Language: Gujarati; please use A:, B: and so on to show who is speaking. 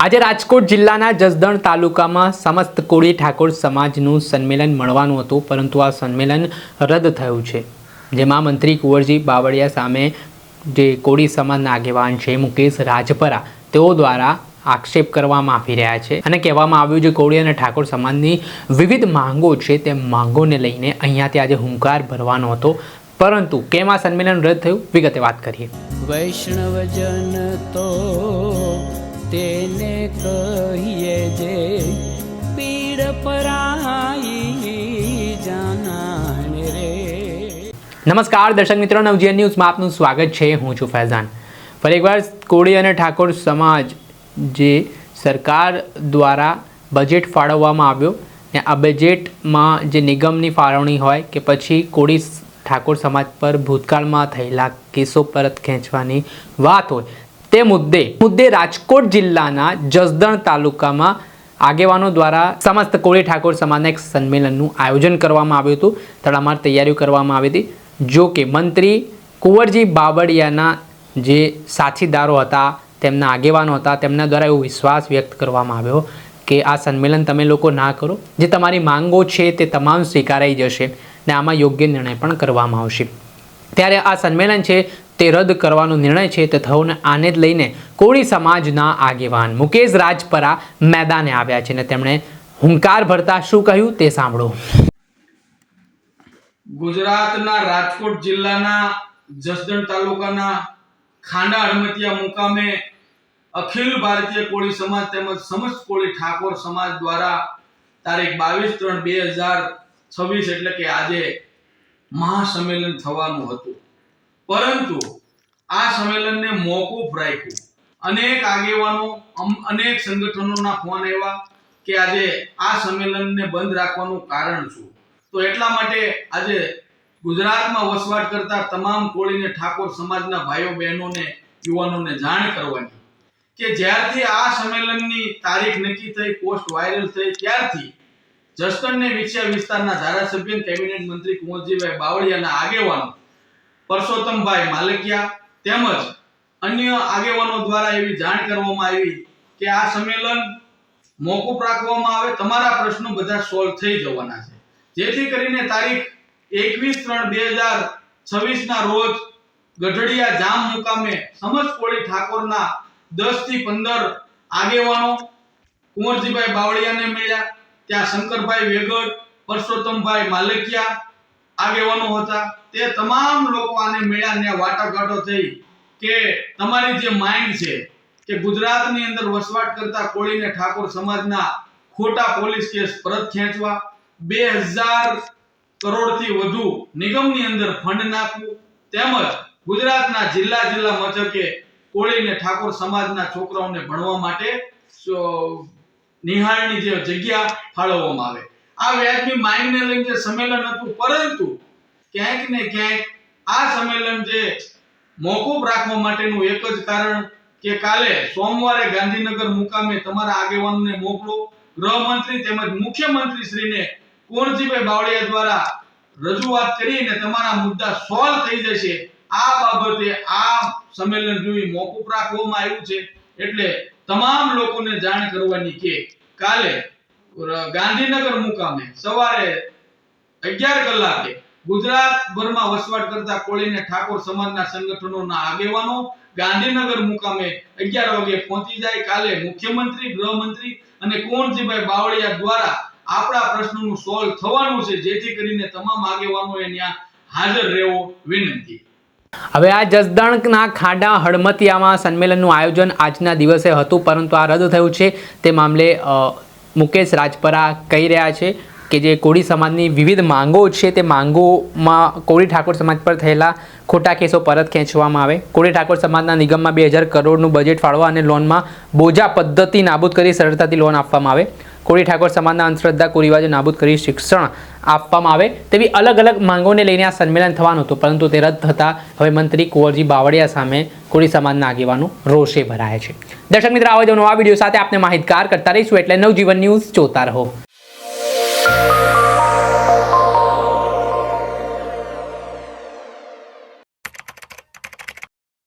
A: આજે રાજકોટ જિલ્લાના જસદણ તાલુકામાં સમસ્ત કોળી ઠાકોર સમાજનું સંમેલન મળવાનું હતું, પરંતુ આ સંમેલન રદ થયું છે, જેમાં મંત્રી કુંવરજી બાવળિયા સામે જે કોળી સમાજના આગેવાન છે મુકેશ રાજપરા તેઓ દ્વારા આક્ષેપ કરવામાં આવી રહ્યા છે અને કહેવામાં આવ્યું છે કોળી અને ઠાકોર સમાજની વિવિધ માંગો છે તે માંગોને લઈને અહીંયાથી આજે હુંકાર ભરવાનો હતો, પરંતુ કેમ આ સંમેલન રદ થયું વિગતે વાત કરીએ।
B: વૈષ્ણવજન તો તેને કહીએ જે પીડ પરાઈ જાનાને રે।
A: નમસ્કાર દર્શક મિત્રો, નવજીવન ન્યૂઝમાં આપનું સ્વાગત છે। હું છું ફૈઝાન। ફરી એકવાર કોળી અને ઠાકોર સમાજ જે સરકાર દ્વારા બજેટ ફાળવવામાં આવ્યો ને આ બજેટમાં જે નિગમની ફાળવણી હોય કે પછી કોળી ઠાકોર સમાજ પર ભૂતકાળમાં થયેલા કેસો પરત ખેંચવાની વાત હોય તે મુદ્દે રાજકોટ જિલ્લાના જસદણ તાલુકામાં આગેવાનો દ્વારા સમસ્ત કોળી ઠાકોર સમાજના એક સંમેલનનું આયોજન કરવામાં આવ્યું હતું। તડામાર તૈયારીઓ કરવામાં આવી હતી। જો કે મંત્રી કુંવરજી બાવળિયાના જે સાથીદારો હતા, તેમના આગેવાનો હતા, તેમના દ્વારા એવો વિશ્વાસ વ્યક્ત કરવામાં આવ્યો કે આ સંમેલન તમે લોકો ના કરો, જે તમારી માંગો છે તે તમામ સ્વીકારાઈ જશે ને આમાં યોગ્ય નિર્ણય પણ કરવામાં આવશે। ત્યારે આ સંમેલન છે તે રદ કરવાનો નિર્ણય છે તે થયો ને આને જ લઈને કોળી સમાજના આગેવાન મુકેશ રાજપરા મેદાને આવ્યા છે ને તેમણે હુંકાર ભરતા શું કહ્યું તે સાંભળો।
C: ગુજરાતના રાજકોટ જિલ્લાના જસદણ તાલુકાના ખાંડા હડમતિયા મુકામે અખિલ ભારતીય કોળી સમાજ તેમજ સમસ્ત કોળી ઠાકોર સમાજ દ્વારા તારીખ 22/3/2026 એટલે કે આજે મહાસંમેલન થવાનું હતું, પરંતુ આ સંમેલનને મોકૂફ રાખ્યું। અનેક આગેવાનો અનેક સંગઠનોના ફોન આવ્યા કે આજે આ સંમેલનને બંધ રાખવાનું કારણ શું? તો એટલા માટે આજે ગુજરાતમાં વસવાટ કરતા તમામ કોળી અને ઠાકોર સમાજના ભાઈઓ બહેનોને યુવાનોને જાણ કરવાની કે જ્યારથી આ સંમેલનની તારીખ નક્કી થઈ, પોસ્ટ વાયરલ થઈ, ત્યારથી જસદણને વિછિયા વિસ્તારના ધારાસભ્ય અને કેબિનેટ મંત્રી કુંવરજીભાઈ બાવળિયાના આગેવાનો પરસોત્તમભાઈ માલકિયા તેમજ અન્ય આગેવાનો દ્વારા એવી જાણ કરવામાં આવી કે આ સંમેલન મોકૂફ રાખવામાં આવે, તમારા પ્રશ્નો બધા સોલ્વ થઈ જવાના છે, જેથી કરીને તારીખ 21/3/2026 ના રોજ ગઢડિયા જામ મુકામે સમસ્ત કોળી ઠાકોરના 10 થી 15 આગેવાનો કુંવરજીભાઈ બાવળિયાને મળ્યા। ત્યાં શંકરભાઈ વેગડ, પરસોત્તમભાઈ માલકિયા આગેવાનો હતા। તે તમામ લોકો આને મળ્યા ને વાટાઘાટો થઈ કે તમારી જે માંગ છે કે ગુજરાતની અંદર વસવાટ કરતા કોળી અને ઠાકોર સમાજના ખોટા પોલીસ કેસ પરત ખેંચવા, 2000 કરોડથી વધુ નિગમની અંદર ફંડ નાખવું, તેમજ ગુજરાતના જિલ્લા મથકે કોળી અને ઠાકોર સમાજના છોકરાઓને ભણવા માટે નિહાળની જે જગ્યા ફાળવવામાં આવે। આ વ્યાજબી માંગને લઈને જે સંમેલન હતું, પરંતુ ક્યાંક ને ક્યાંક આ સંમેલન જે મોકૂફ રાખવા માટેનું એક જ કારણ કે કાલે સોમવારે ગાંધીનગર મુકામે તમારા આગેવાનોને મોકલો, ગૃહમંત્રી તેમજ મુખ્યમંત્રી શ્રીને કુંવરજીભાઈ બાવળિયા દ્વારા રજૂઆત કરીને તમારા મુદ્દા સોલ્વ થઈ જશે। આ બાબતે આ સંમેલન જોઈ મોકૂફ રાખવામાં આવ્યું છે। એટલે તમામ લોકોને જાણ કરવાની કે કાલે ગાંધીનગર મુકામે સવારે 11 કલાકે ગુજરાતભરમાં વસવાટ કરતા કોળી અને ઠાકોર સમાજના સંગઠનોના આગેવાનો ગાંધીનગર મુકામે 11 વાગે પહોંચી જાય। કાલે મુખ્યમંત્રી, ગૃહમંત્રી અને કુંવરજીભાઈ બાવળિયા દ્વારા આપણા પ્રશ્નોનું સોલ્વ થવાનું છે, જેથી કરીને તમામ આગેવાનોએ ત્યાં હાજર રહેવો વિનંતી।
A: હવે આ જસદણના ખાંડા હડમતિયામાં સંમેલનનું આયોજન આજના દિવસે હતું, પરંતુ આ રદ થયું છે। તે મામલે મુકેશ રાજપરા કહી રહ્યા છે કે જે કોળી સમાજની વિવિધ માંગો છે તે માંગોમાં કોળી ઠાકોર સમાજ પર થયેલા ખોટા કેસો પરત ખેંચવામાં આવે, કોળી ઠાકોર સમાજના નિગમમાં 2000 કરોડનું બજેટ ફાળવા અને લોનમાં બોજા પદ્ધતિ નાબૂદ કરી સરળતાથી લોન આપવામાં આવે, કોળી ઠાકોર સમાજના અંધશ્રદ્ધા કુરિવાજો નાબૂદ કરી શિક્ષણ આપવામાં આવે તેવી અલગ અલગ માંગોને લઈને આ સંમેલન થવાનું હતું, પરંતુ તે રદ થતાં હવે મંત્રી કુંવરજી બાવળિયા સામે કોળી સમાજના આગેવાનો રોષે ભરાયા છે। દર્શક મિત્રો, આવા જ નવા વિડીયો સાથે આપને માહિતગાર કરતા રહીશું, એટલે નવજીવન ન્યૂઝ જોતા રહો।